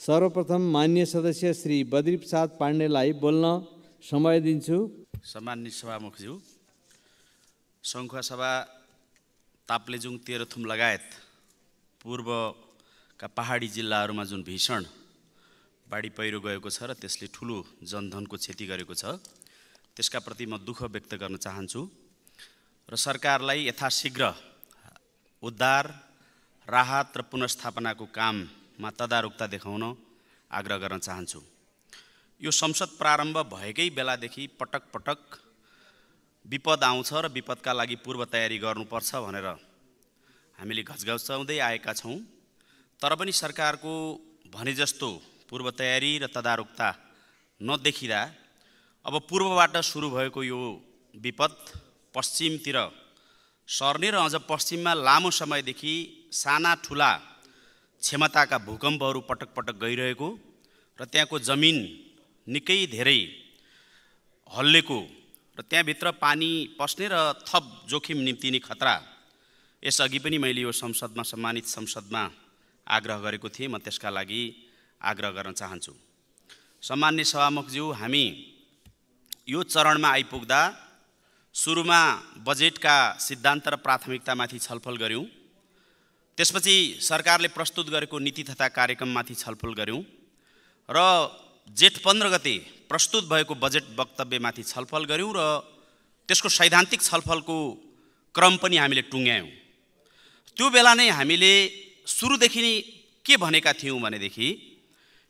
सर्वप्रथम माननीय सदस्य श्री बद्री प्रसाद पाण्डेलाई बोल्न समय दिन्छु। सम्माननीय सभामुखज्यू, सङ्खुवा सभा ताप्लेजुङ, तेह्रथुम लगायत पूर्वका पहाडी जिल्लाहरूमा जुन भीषण बाढी पहिरो गएको छ र त्यसले ठुलो जनधनको क्षति गरेको छ, त्यसका प्रति म दुःख व्यक्त गर्न चाहन्छु र सरकारलाई यथाशीघ्र उद्धार, राहत र पुनर्स्थापनाको काममा तदारुकता देखाउन आग्रह गर्न चाहन्छु। यो संसद प्रारम्भ भएकै बेलादेखि पटक पटक विपद आउँछ र विपदका लागि पूर्व तयारी गर्नुपर्छ भनेर हामीले घचघचाउँदै आएका छौँ। तर पनि सरकारको भने जस्तो पूर्व तयारी र तदारुकता नदेखिँदा अब पूर्वबाट सुरु भएको यो विपद पश्चिमतिर सर्ने र अझ पश्चिममा लामो समयदेखि साना ठुला क्षमताका भूकम्पहरू पटक पटक गइरहेको र त्यहाँको जमिन निकै धेरै हल्लेको र त्यहाँभित्र पानी पस्ने र थप जोखिम निम्तिने खतरा, यसअघि पनि मैले यो संसदमा, सम्मानित संसदमा आग्रह गरेको थिएँ। म त्यसका लागि आग्रह गर्न चाहन्छु। सम्माननीय सभामुखज्यू, हामी यो चरणमा आइपुग्दा सुरुमा बजेटका सिद्धान्त र प्राथमिकतामाथि छलफल गऱ्यौँ। त्यसपछि सरकारले प्रस्तुत गरेको नीति तथा कार्यक्रममाथि छलफल गऱ्यौँ र जेठ 15 गते प्रस्तुत भएको बजेट वक्तव्यमाथि छलफल गऱ्यौँ र त्यसको सैद्धान्तिक छलफलको क्रम पनि हामीले टुङ्ग्यायौँ। त्यो बेला नै हामीले सुरुदेखि नै के भनेका थियौँ भनेदेखि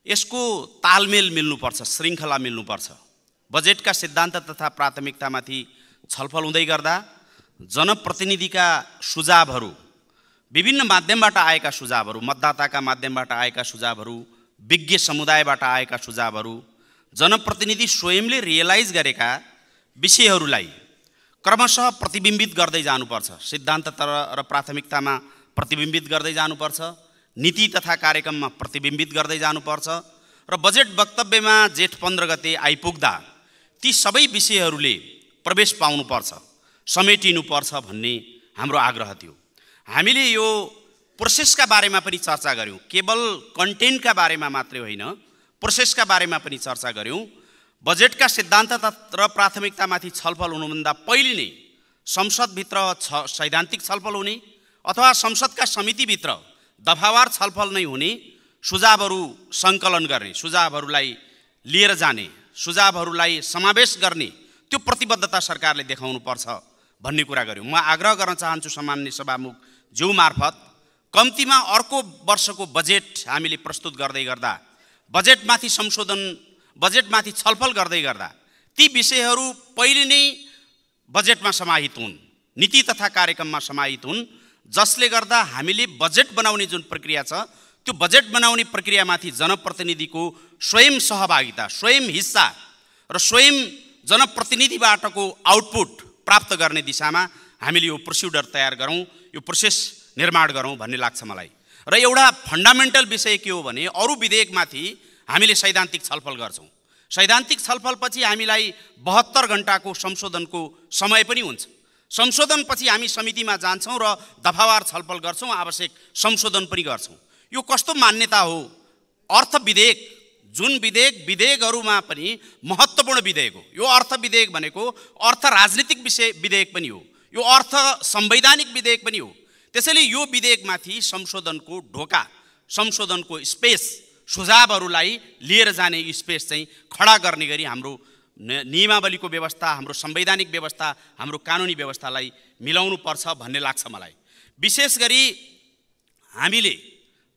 यसको तालमेल मिल्नुपर्छ, श्रृङ्खला मिल्नुपर्छ। बजेटका सिद्धान्त तथा प्राथमिकतामाथि छलफल हुँदै गर्दा जनप्रतिनिधिका सुझावहरू, विभिन्न माध्यमबाट आएका सुझावहरू, मतदाताका माध्यमबाट आएका सुझावहरू, विज्ञ समुदायबाट आएका सुझावहरू, जनप्रतिनिधि स्वयंले रियलाइज गरेका विषयहरूलाई क्रमशः प्रतिबिम्बित गर्दै जानुपर्छ। सिद्धान्त र प्राथमिकतामा प्रतिबिम्बित गर्दै जानुपर्छ, नीति तथा कार्यक्रममा प्रतिबिम्बित गर्दै जानुपर्छ र बजेट वक्तव्यमा जेठ 15 गते आइपुग्दा ती सबै विषयहरूले प्रवेश पाउनुपर्छ, समेटिनुपर्छ भन्ने हाम्रो आग्रह थियो। हामीले यो प्रोसेसका बारेमा पनि चर्चा गऱ्यौँ। केवल कन्टेन्टका बारेमा मात्रै होइन, प्रोसेसका बारेमा पनि चर्चा गऱ्यौँ। बजेटका सिद्धान्त र प्राथमिकतामाथि छलफल हुनुभन्दा पहिले नै संसदभित्र सैद्धान्तिक छलफल हुने अथवा संसदका समितिभित्र दफावार छलफल नै हुने, सुझावहरू सङ्कलन गर्ने, सुझावहरूलाई लिएर जाने, सुझावहरूलाई समावेश गर्ने, त्यो प्रतिबद्धता सरकारले देखाउनुपर्छ भन्ने कुरा गऱ्यौँ। म आग्रह गर्न चाहन्छु सम्माननीय सभामुख ज्यू मार्फत, कम्तीमा अर्को वर्षको बजेट हामीले प्रस्तुत गर्दै गर्दा, बजेटमाथि संशोधन, बजेटमाथि छलफल गर्दै गर्दा ती विषयहरू पहिले नै बजेटमा समाहित हुन्, नीति तथा कार्यक्रममा समाहित हुन्, जसले गर्दा हामीले बजेट बनाउने जुन प्रक्रिया छ त्यो बजेट बनाउने प्रक्रियामाथि जनप्रतिनिधिको स्वयं सहभागिता, स्वयं हिस्सा र स्वयं जनप्रतिनिधिबाटको आउटपुट प्राप्त गर्ने दिशामा हामीले यो प्रोसिडर तयार गरौँ, यो प्रोसेस निर्माण गरौँ भन्ने लाग्छ मलाई। र एउटा फन्डामेन्टल विषय के हो भने अरू विधेयकमाथि हामीले सैद्धान्तिक छलफल गर्छौँ। सैद्धान्तिक छलफलपछि हामीलाई 72 घण्टाको संशोधनको समय पनि हुन्छ। संशोधनपछि हामी समितिमा जान्छौँ र दफावार छलफल गर्छौँ, आवश्यक संशोधन पनि गर्छौँ। यो कस्तो मान्यता हो? अर्थ विधेयक, जुन विधेयकहरूमा पनि महत्त्वपूर्ण विधेयक हो। यो अर्थ विधेयक भनेको अर्थ राजनीतिक विधेयक पनि हो, यो अर्थ संवैधानिक विधेयक पनि हो। त्यसैले यो विधेयकमाथि संशोधनको ढोका, संशोधनको स्पेस, सुझावहरूलाई लिएर जाने स्पेस चाहिँ खडा गर्ने गरी हाम्रो नियमावलीको व्यवस्था, हाम्रो संवैधानिक व्यवस्था, हाम्रो कानुनी व्यवस्थालाई मिलाउनु पर्छ भन्ने लाग्छ मलाई। विशेष गरी हामीले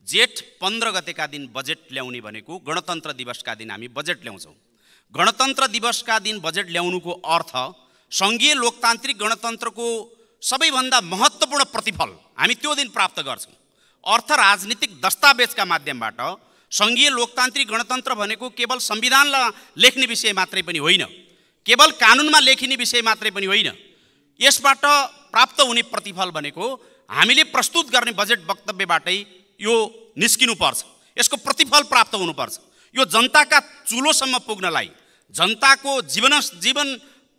जेठ 15 गतेका दिन बजेट ल्याउने भनेको गणतन्त्र दिवसका दिन हामी बजेट ल्याउँछौँ। गणतन्त्र दिवसका दिन बजेट ल्याउनुको अर्थ सङ्घीय लोकतान्त्रिक गणतन्त्रको सबैभन्दा महत्त्वपूर्ण प्रतिफल हामी त्यो दिन प्राप्त गर्छौँ। अर्थ राजनीतिक दस्तावेजका माध्यमबाट सङ्घीय लोकतान्त्रिक गणतन्त्र भनेको केवल संविधानलाई लेख्ने विषय मात्रै पनि होइन, केवल कानुनमा लेखिने विषय मात्रै पनि होइन। यसबाट प्राप्त हुने प्रतिफल भनेको हामीले प्रस्तुत गर्ने बजेट वक्तव्यबाटै यो निस्किनुपर्छ, यसको प्रतिफल प्राप्त हुनुपर्छ। यो जनताका चुलोसम्म पुग्नलाई, जनताको जीवन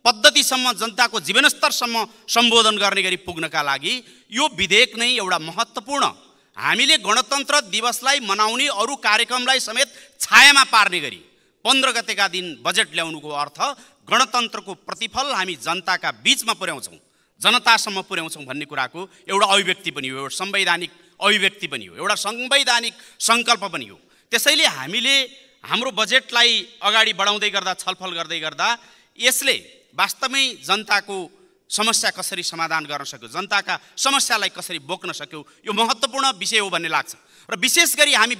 पद्धतिसम्म, जनताको जीवनस्तरसम्म सम्बोधन गर्ने गरी पुग्नका लागि यो विधेयक नै एउटा महत्त्वपूर्ण हामीले गणतन्त्र दिवसलाई मनाउने अरू कार्यक्रमलाई समेत छायामा पार्ने गरी 15 गतेका दिन बजेट ल्याउनुको अर्थ गणतन्त्रको प्रतिफल हामी जनताका बीचमा पुर्याउँछौँ, जनतासम्म पुर्याउँछौँ भन्ने कुराको एउटा अभिव्यक्ति पनि हो, एउटा संवैधानिक अभिव्यक्ति पनि हो, एउटा संवैधानिक सङ्कल्प पनि हो। त्यसैले हामीले हाम्रो बजेटलाई अगाडि बढाउँदै गर्दा, छलफल गर्दै गर्दा यसले वास्तवमै जनताको समस्या कसरी समाधान गर्न सक्यो, जनताका समस्यालाई कसरी बोक्न सक्यो, यो महत्त्वपूर्ण विषय हो भन्ने लाग्छ। र विशेष गरी हामी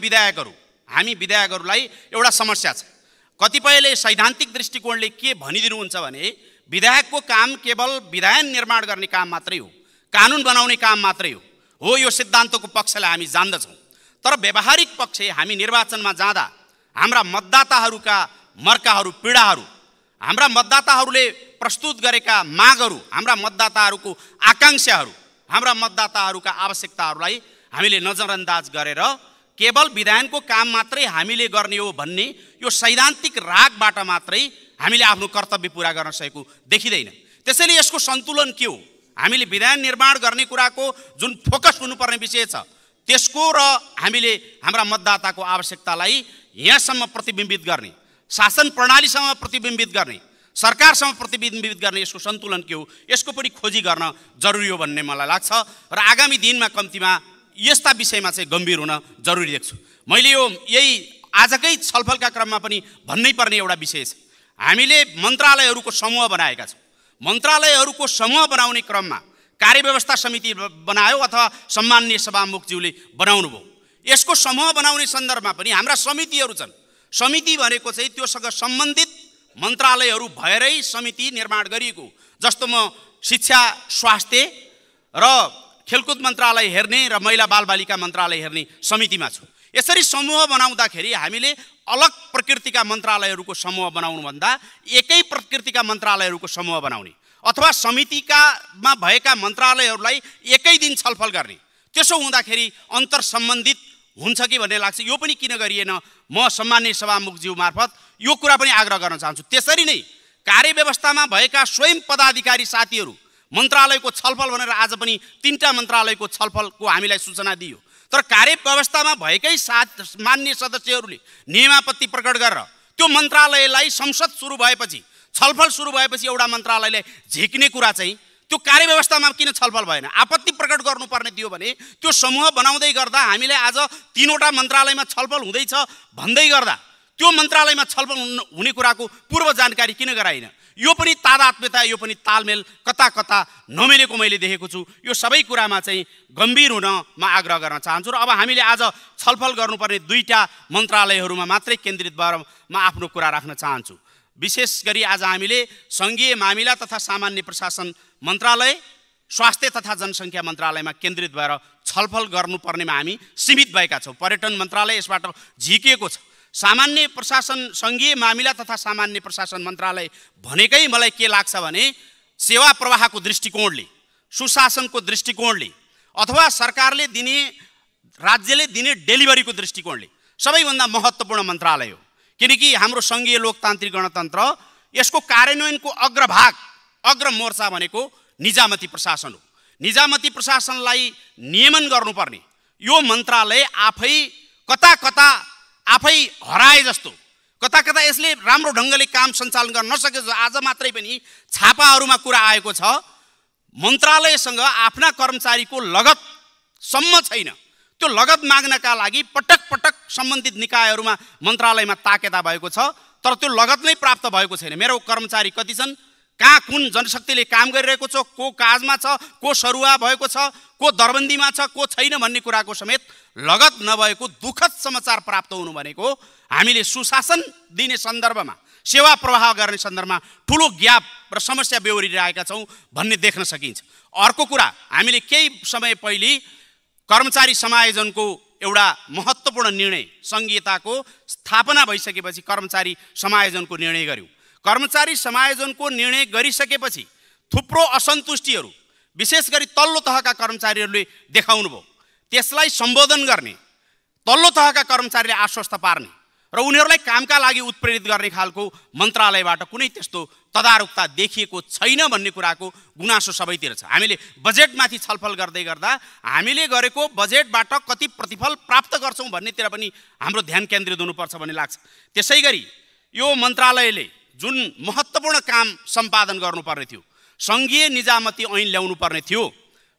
विधायकहरूलाई एउटा समस्या छ। कतिपयले सैद्धान्तिक दृष्टिकोणले के भनिदिनुहुन्छ भने विधायकको काम केवल विधान निर्माण गर्ने काम मात्रै हो, कानुन बनाउने काम मात्रै हो। यो सिद्धान्तको पक्षलाई हामी जान्दछौँ, तर व्यावहारिक पक्ष हामी निर्वाचनमा जाँदा हाम्रा मतदाताहरूका मर्काहरू, पीडाहरू, हाम्रा मतदाताहरूले प्रस्तुत गरेका मागहरू, हाम्रा मतदाताहरूको आकाङ्क्षाहरू, हाम्रा मतदाताहरूका आवश्यकताहरूलाई हामीले नजरअन्दाज गरेर केवल विधानको काम मात्रै हामीले गर्ने हो भन्ने यो सैद्धान्तिक रागबाट मात्रै हामीले आफ्नो कर्तव्य पुरा गर्न सकेको देखिँदैन। त्यसैले यसको सन्तुलन के हो? हामीले विधान निर्माण गर्ने कुराको जुन फोकस हुनुपर्ने विषय छ त्यसको र हामीले हाम्रा मतदाताको आवश्यकतालाई यहाँसम्म प्रतिबिम्बित गर्ने, शासन प्रणालीसँग प्रतिबिम्बित गर्ने, सरकारसँग प्रतिबिम्बित गर्ने यसको सन्तुलन के हो, यसको पनि खोजी गर्न जरुरी हो भन्ने मलाई लाग्छ। र आगामी दिनमा कम्तीमा यस्ता विषयमा चाहिँ गम्भीर हुन जरुरी देख्छु। मैले यही आजकै छलफलका क्रममा पनि भन्नै पर्ने एउटा विषय छ। हामीले मन्त्रालयहरूको समूह बनाएका छौँ। मन्त्रालयहरूको समूह बनाउने क्रममा कार्यव्यवस्था समिति बनायो अथवा सम्माननीय सभामुखज्यूले बनाउनु भयो। यसको समूह बनाउने सन्दर्भमा पनि हाम्रा समितिहरू छन्। समिति भनेको चाहिँ त्योसँग सम्बन्धित मन्त्रालयहरू भएरै समिति निर्माण गरिएको, जस्तो म शिक्षा, स्वास्थ्य र खेलकुद मन्त्रालय हेर्ने र महिला बालबालिका मन्त्रालय हेर्ने समितिमा छु। यसरी समूह बनाउँदाखेरि हामीले अलग प्रकृतिका मन्त्रालयहरूको समूह बनाउनुभन्दा एकै प्रकृतिका मन्त्रालयहरूको समूह बनाउने अथवा समितिकामा भएका मन्त्रालयहरूलाई एकै दिन छलफल गर्ने, त्यसो हुँदाखेरि अन्तर सम्बन्धित हुन्छ कि भन्ने लाग्छ। यो पनि किन गरिएन, म सम्माननीय सभामुखज्यू मार्फत यो कुरा पनि आग्रह गर्न चाहन्छु। त्यसरी नै कार्यव्यवस्थामा भएका स्वयं पदाधिकारी साथीहरू मन्त्रालयको छलफल भनेर आज पनि 3टा मन्त्रालयको छलफलको हामीलाई सूचना दियो, तर कार्यव्यवस्थामा भएकै मान्य सदस्यहरूले नियमापत्ति प्रकट गरेर त्यो मन्त्रालयलाई संसद सुरु भएपछि, छलफल सुरु भएपछि एउटा मन्त्रालयले झिक्ने कुरा चाहिँ त्यो कार्यव्यवस्थामा किन छलफल भएन? आपत्ति प्रकट गर्नुपर्ने थियो भने त्यो समूह बनाउँदै गर्दा हामीले आज 3वटा मन्त्रालयमा छलफल हुँदैछ भन्दै गर्दा त्यो मन्त्रालयमा छलफल हुने कुराको पूर्व जानकारी किन गराइन? यो पनि तादात्म्यता, यो पनि तालमेल कता कता नमिलेको मैले देखेको छु। यो सबै कुरामा चाहिँ गम्भीर हुन म आग्रह गर्न चाहन्छु। र अब हामीले आज छलफल गर्नुपर्ने 2टा मन्त्रालयहरूमा मात्रै केन्द्रित भएर म आफ्नो कुरा राख्न चाहन्छु। विशेष गरी आज हामीले सङ्घीय मामिला तथा सामान्य प्रशासन मन्त्रालय, स्वास्थ्य तथा जनसङ्ख्या मन्त्रालयमा केन्द्रित भएर छलफल गर्नुपर्नेमा हामी सीमित भएका छौँ। पर्यटन मन्त्रालय यसबाट झिकिएको छ। सामान्य प्रशासन, सङ्घीय मामिला तथा सामान्य प्रशासन मन्त्रालय भनेकै मलाई के लाग्छ भने सेवा प्रवाहको दृष्टिकोणले, सुशासनको दृष्टिकोणले अथवा सरकारले दिने, राज्यले दिने डेलिभरीको दृष्टिकोणले सबैभन्दा महत्त्वपूर्ण मन्त्रालय हो। किनकि हाम्रो सङ्घीय लोकतान्त्रिक गणतन्त्र, यसको कार्यान्वयनको अग्रभाग, अग्रमोर्चा भनेको निजामती प्रशासन हो। निजामती प्रशासनलाई नियमन गर्नुपर्ने यो मन्त्रालय आफै हराए जस्तो, कता कता यसले राम्रो ढङ्गले काम सञ्चालन गर्न नसके जस्तो आज मात्रै पनि छापाहरूमा कुरा आएको छ। मन्त्रालयसँग आफ्ना कर्मचारीको लगतसम्म छैन। त्यो लगत माग्नका लागि पटक पटक सम्बन्धित निकायहरूमा मन्त्रालयमा ताकेता भएको छ, तर त्यो लगत नै प्राप्त भएको छैन। मेरो कर्मचारी कति छन्, कहाँ कुन जनशक्तिले काम गरिरहेको छ, को काजमा छ, को सरुवा भएको छ, को दरबन्दीमा छ, को छैन भन्ने कुराको समेत लगत नभएको दुःखद समाचार प्राप्त हुनु भनेको हामीले सुशासन दिने सन्दर्भमा, सेवा प्रवाह गर्ने सन्दर्भमा ठुलो ग्याप र समस्या बेहोरिरहेका छौँ भन्ने देख्न सकिन्छ। अर्को कुरा, हामीले केही समय पहिले कर्मचारी समायोजनको एउटा महत्त्वपूर्ण निर्णय, सङ्घीयताको स्थापना भइसकेपछि कर्मचारी समायोजनको निर्णय गर्यौँ। कर्मचारी समायोजनको निर्णय गरिसकेपछि थुप्रो असन्तुष्टिहरू विशेष गरी तल्लो तहका कर्मचारीहरूले देखाउनु भयो। त्यसलाई सम्बोधन गर्ने, तल्लो तहका कर्मचारीले आश्वस्त पार्ने र उनीहरूलाई कामका लागि उत्प्रेरित गर्ने खालको मन्त्रालयबाट कुनै त्यस्तो तदारुकता देखिएको छैन भन्ने कुराको गुनासो सबैतिर छ। हामीले बजेटमाथि छलफल गर्दै गर्दा हामीले गरेको बजेटबाट कति प्रतिफल प्राप्त गर्छौँ भन्नेतिर पनि हाम्रो ध्यान केन्द्रित हुनुपर्छ भन्ने लाग्छ। त्यसै गरी यो मन्त्रालयले जुन महत्त्वपूर्ण काम सम्पादन गर्नुपर्ने थियो, सङ्घीय निजामती ऐन ल्याउनु पर्ने थियो,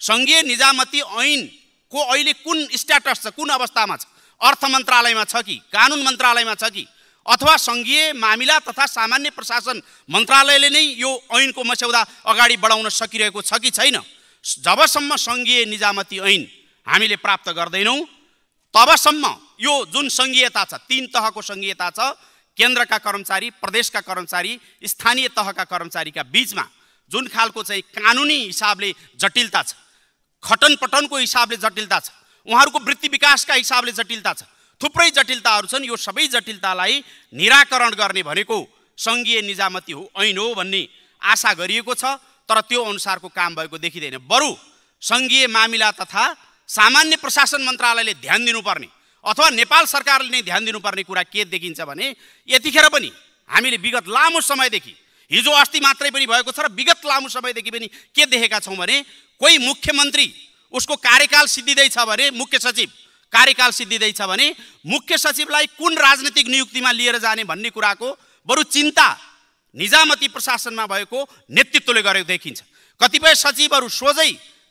सङ्घीय निजामती ऐनको अहिले कुन स्ट्याटस छ, कुन अवस्थामा छ, अर्थ मन्त्रालयमा छ कि कानुन मन्त्रालयमा छ कि अथवा सङ्घीय मामिला तथा सामान्य प्रशासन मन्त्रालयले नै यो ऐनको मस्यौदा अगाडि बढाउन सकिरहेको छ कि छैन, जबसम्म सङ्घीय निजामती ऐन हामीले प्राप्त गर्दैनौँ तबसम्म यो जुन सङ्घीयता छ, 3 तहको सङ्घीयता छ, केन्द्रका कर्मचारी, प्रदेशका कर्मचारी, स्थानीय तहका कर्मचारीका बीचमा जुन खालको चाहिँ कानुनी हिसाबले जटिलता छ, खटनपटनको हिसाबले जटिलता छ, उहाँहरूको वृत्ति विकासका हिसाबले जटिलता छ, थुप्रै जटिलताहरू छन्। यो सबै जटिलतालाई निराकरण गर्ने भनेको सङ्घीय निजामती ऐन हो भन्ने आशा गरिएको छ, तर त्यो अनुसारको काम भएको देखिँदैन। बरु सङ्घीय मामिला तथा सामान्य प्रशासन मन्त्रालयले ध्यान दिनुपर्ने अथवा नेपाल सरकारले नै ध्यान दिनुपर्ने कुरा के देखिन्छ भने यतिखेर पनि हामीले विगत लामो समयदेखि, हिजो अस्ति मात्रै पनि भएको छ र विगत लामो समयदेखि पनि के देखेका छौँ भने कोही मुख्यमन्त्री उसको कार्यकाल सिद्धिँदैछ भने, मुख्य सचिव कार्यकाल सिद्धिँदैछ भने मुख्य सचिवलाई कुन राजनीतिक नियुक्तिमा लिएर जाने भन्ने कुराको बरु चिन्ता निजामती प्रशासनमा भएको नेतृत्वले गरेको देखिन्छ। कतिपय सचिवहरू सोझै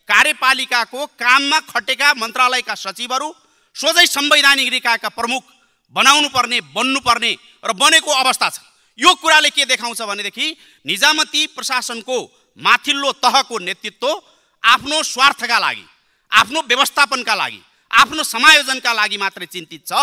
कार्यपालिकाको काममा खटेका मन्त्रालयका सचिवहरू सोझै संवैधानिक निकायका प्रमुख बनाउनु पर्ने, बन्नुपर्ने र बनेको अवस्था छ। यो कुराले के देखाउँछ भनेदेखि निजामती प्रशासनको माथिल्लो तहको नेतृत्व आफ्नो स्वार्थका लागि, आफ्नो व्यवस्थापनका लागि, आफ्नो समायोजनका लागि मात्रै चिन्तित छ।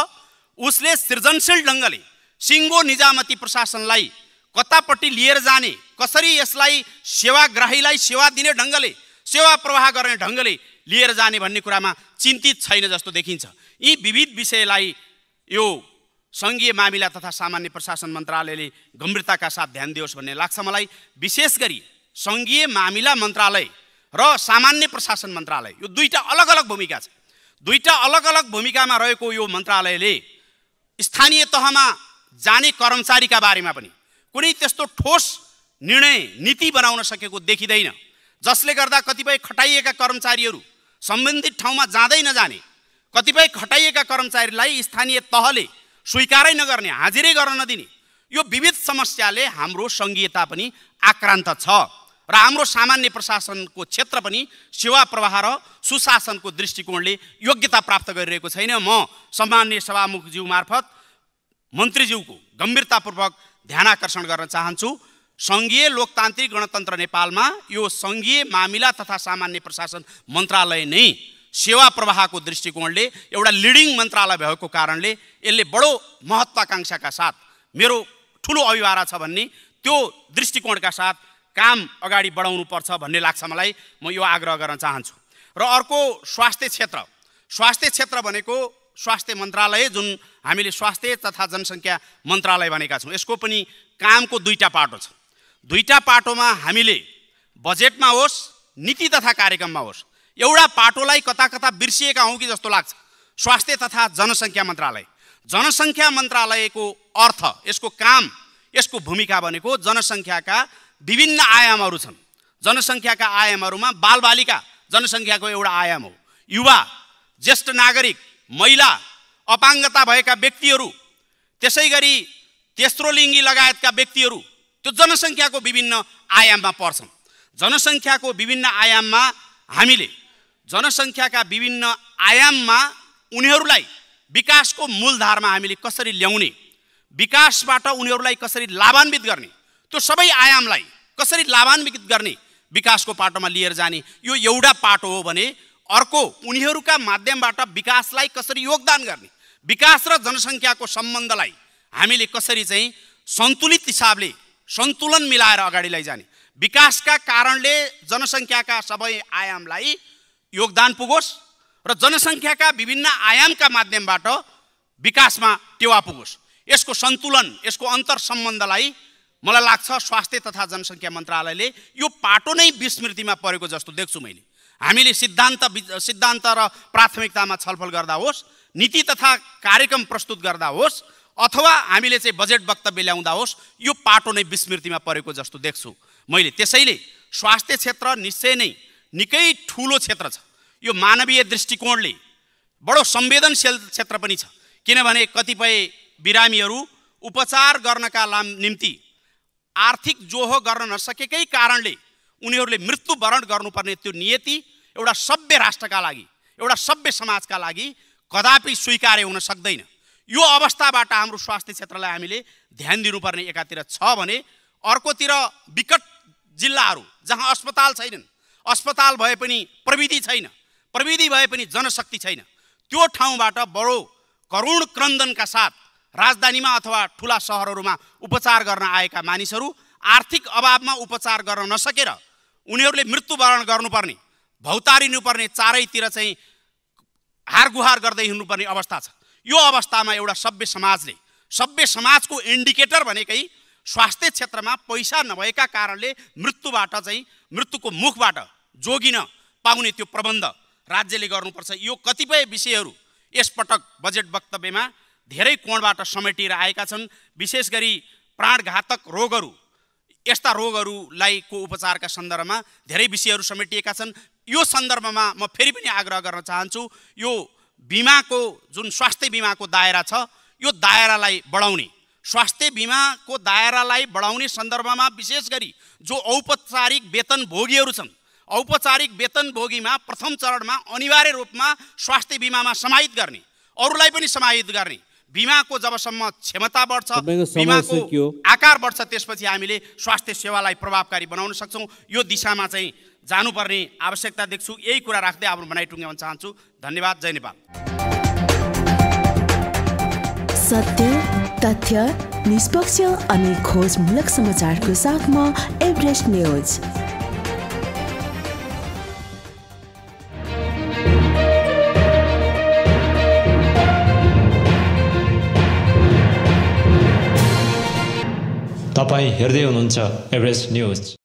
उसले सृजनशील ढङ्गले सिङ्गो निजामती प्रशासनलाई कतापट्टि लिएर जाने, कसरी यसलाई सेवाग्राहीलाई सेवा दिने ढङ्गले, सेवा प्रवाह गर्ने ढङ्गले लिएर जाने भन्ने कुरामा चिन्तित छैन जस्तो देखिन्छ। यी विविध विषयलाई यो सङ्घीय मामिला तथा सामान्य प्रशासन मन्त्रालयले गम्भीरताका साथ ध्यान दियोस् भन्ने लाग्छ मलाई। विशेष गरी सङ्घीय मामिला मन्त्रालय र सामान्य प्रशासन मन्त्रालय यो दुईटा अलग अलग भूमिका छ। दुईटा अलग अलग भूमिकामा रहेको यो मन्त्रालयले स्थानीय तहमा जाने कर्मचारीका बारेमा पनि कुनै त्यस्तो ठोस निर्णय, नीति बनाउन सकेको देखिँदैन, जसले गर्दा कतिपय खटाइएका कर्मचारीहरू सम्बन्धित ठाउँमा जाँदै नजाने, कतिपय खटाइएका कर्मचारीलाई स्थानीय तहले स्वीकारै नगर्ने, हाजिरै गर्न नदिने, यो विविध समस्याले हाम्रो सङ्घीयता पनि आक्रान्त छ र हाम्रो सामान्य प्रशासनको क्षेत्र पनि सेवा प्रवाह र सुशासनको दृष्टिकोणले योग्यता प्राप्त गरिरहेको छैन। म सम्माननीय सभामुखज्यू मार्फत मन्त्रीज्यूको गम्भीरतापूर्वक ध्यान आकर्षण गर्न चाहन्छु। सङ्घीय लोकतान्त्रिक गणतन्त्र नेपालमा यो सङ्घीय मामिला तथा सामान्य प्रशासन मन्त्रालय नै सेवा प्रवाहको दृष्टिकोणले एउटा लिडिङ मन्त्रालय भएको कारणले यसले बडो महत्त्वाकांक्षाका साथ मेरो ठुलो अभिभारा छ भन्ने त्यो दृष्टिकोणका साथ काम अगाडि बढाउनु पर्छ भन्ने लाग्छ मलाई। म यो आग्रह गर्न चाहन्छु। र अर्को स्वास्थ्य क्षेत्र भनेको स्वास्थ्य मन्त्रालय, जुन हामीले स्वास्थ्य तथा जनसङ्ख्या मन्त्रालय भनेका छौँ, यसको पनि कामको दुईटा पाटो छ। दुईटा पाटोमा हामीले बजेटमा होस्, नीति तथा कार्यक्रममा होस्, एउटा पाटोलाई कता कता बिर्सिएका हौँ कि जस्तो लाग्छ। स्वास्थ्य तथा जनसङ्ख्या मन्त्रालय, जनसङ्ख्या मन्त्रालयको अर्थ, यसको काम, यसको भूमिका भनेको जनसङ्ख्याका विभिन्न आयामहरू छन्। जनसङ्ख्याका आयामहरूमा बालबालिका जनसङ्ख्याको एउटा आयाम हो, युवा, ज्येष्ठ नागरिक, महिला, अपाङ्गता भएका व्यक्तिहरू, त्यसै गरी तेस्रो लिङ्गी लगायतका व्यक्तिहरू त्यो जनसङ्ख्याको विभिन्न आयाममा पर्छन्। जनसङ्ख्याको विभिन्न आयाममा हामीले जनसङ्ख्याका विभिन्न आयाममा उनीहरूलाई विकासको मूलधारमा हामीले कसरी ल्याउने, विकासबाट उनीहरूलाई कसरी लाभान्वित गर्ने, त्यो सबै आयामलाई कसरी लाभान्वित गर्ने, विकासको पाटोमा लिएर जाने, यो एउटा पाटो हो भने अर्को उनीहरूका माध्यमबाट विकासलाई कसरी योगदान गर्ने, विकास र जनसङ्ख्याको सम्बन्धलाई हामीले कसरी चाहिँ सन्तुलित हिसाबले सन्तुलन मिलाएर अगाडि लैजाने, विकासका कारणले जनसङ्ख्याका सबै आयामलाई योगदान पुगोस् र जनसङ्ख्याका विभिन्न आयामका माध्यमबाट विकासमा टेवा पुगोस्, यसको सन्तुलन, यसको अन्तर सम्बन्धलाई मलाई लाग्छ स्वास्थ्य तथा जनसङ्ख्या मन्त्रालयले यो पाटो नै विस्मृतिमा परेको जस्तो देख्छु मैले। हामीले सिद्धान्त र प्राथमिकतामा छलफल गर्दा होस्, नीति तथा कार्यक्रम प्रस्तुत गर्दा होस्, अथवा हामीले चाहिँ बजेट वक्तव्य ल्याउँदा होस् यो पाटो नै विस्मृतिमा परेको जस्तो देख्छु मैले। त्यसैले स्वास्थ्य क्षेत्र निश्चय नै निकै ठुलो क्षेत्र छ। यो मानवीय दृष्टिकोणले बडो संवेदनशील क्षेत्र पनि छ, किनभने कतिपय बिरामीहरू उपचार गर्नका निम्ति आर्थिक जोहो गर्न नसकेकै कारणले उनीहरूले मृत्युवरण गर्नुपर्ने त्यो नियति एउटा सभ्य राष्ट्रका लागि, एउटा सभ्य समाजका लागि कदापि स्वीकार्य हुन सक्दैन। यो अवस्थाबाट हाम्रो स्वास्थ्य क्षेत्रलाई हामीले ध्यान दिनुपर्ने एकातिर छ भने अर्कोतिर विकट जिल्लाहरू जहाँ अस्पताल छैनन्, अस्पताल भए पनि प्रविधि छैन, प्रविधि भए पनि जनशक्ति छैन, त्यो ठाउँबाट बडो करुण क्रन्दनका साथ राजधानीमा अथवा ठुला सहरहरूमा उपचार गर्न आएका मानिसहरू आर्थिक अभावमा उपचार गर्न नसकेर उनीहरूले मृत्युवरण गर्नुपर्ने, भौतारिनुपर्ने, चारैतिर चाहिँ हारगुहार गर्दै हिँड्नुपर्ने अवस्था छ। यो अवस्थामा एउटा सभ्य समाजले, सभ्य समाजको इन्डिकेटर भनेकै स्वास्थ्य क्षेत्रमा पैसा नभएका कारणले मृत्युको मुखबाट जोगिन पाउने त्यो प्रबन्ध राज्यले गर्नुपर्छ। यो कतिपय विषयहरू यसपटक बजेट वक्तव्यमा धेरै कोणबाट समेटिएर आएका छन्। विशेष गरी प्राणघातक रोगहरू, यस्ता रोगहरूलाई को उपचारका सन्दर्भमा धेरै विषयहरू समेटिएका छन्। यो सन्दर्भमा म फेरि पनि आग्रह गर्न चाहन्छु, यो बिमाको जुन स्वास्थ्य बिमाको दायरा छ यो दायरालाई बढाउने, स्वास्थ्य बिमाको दायरालाई बढाउने सन्दर्भमा विशेष गरी जो औपचारिक वेतनभोगीहरू छन्, औपचारिक वेतनभोगीमा प्रथम चरणमा अनिवार्य रूपमा स्वास्थ्य बिमामा समाहित गर्ने, अरूलाई पनि समाहित गर्ने। बिमाको जबसम्म क्षमता बढ्छ, बिमाको आकार बढ्छ, त्यसपछि हामीले स्वास्थ्य सेवालाई प्रभावकारी बनाउन सक्छौँ। यो दिशामा चाहिँ जानुपर्ने आवश्यकता देख्छु। यही कुरा राख्दै आफ्नो भनाइ टुङ्ग्याउन चाहन्छु। धन्यवाद। जय नेपाल। सत्य, तथ्य, निष्पक्ष अनि खोजमूलक समाचारको साथमा एभरेस्ट न्यूज। तपाईं हेर्दै हुनुहुन्छ एभरेस्ट न्यूज।